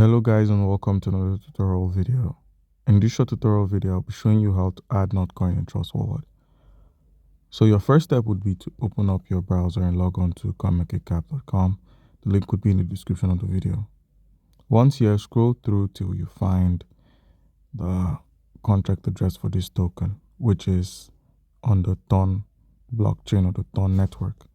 Hello guys and welcome to another tutorial video. In this short tutorial video, I'll be showing you how to add Notcoin in Trust Wallet. So your first step would be to open up your browser and log on to coinmarketcap.com. The link would be in the description of the video. Once here, scroll through till you find the contract address for this token, which is on the Ton blockchain or the Ton network.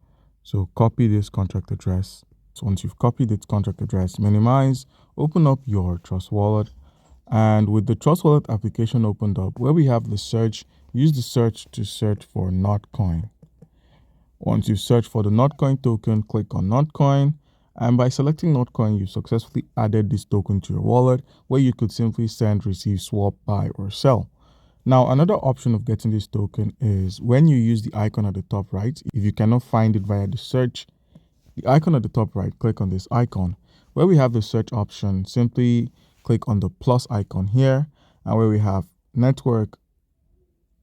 So copy this contract address. So once you've copied its contract address, minimize, open up your Trust Wallet, and with the Trust Wallet application opened up, where we have the search, use the search to search for Notcoin. Once you search for the Notcoin token, click on Notcoin, and by selecting Notcoin, you successfully added this token to your wallet, where you could simply send, receive, swap, buy, or sell. Now, another option of getting this token is when you use the icon at the top right. If you cannot find it via the search, the icon at the top right, click on this icon. Where we have the search option, simply click on the plus icon here, and where we have network,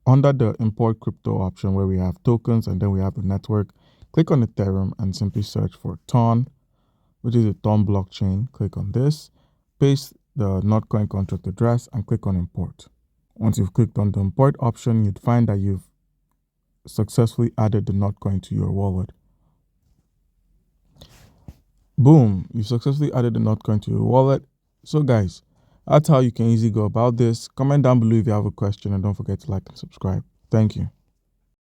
under the import crypto option where we have tokens and then we have the network, click on Ethereum and simply search for Ton, which is a Ton blockchain. Click on this, paste the Notcoin contract address and click on import. Once you've clicked on the import option, you'd find that you've successfully added the Notcoin to your wallet. Boom, you successfully added the Notcoin to your wallet. So guys, that's how you can easily go about this. Comment down below if you have a question and don't forget to like and subscribe. Thank you.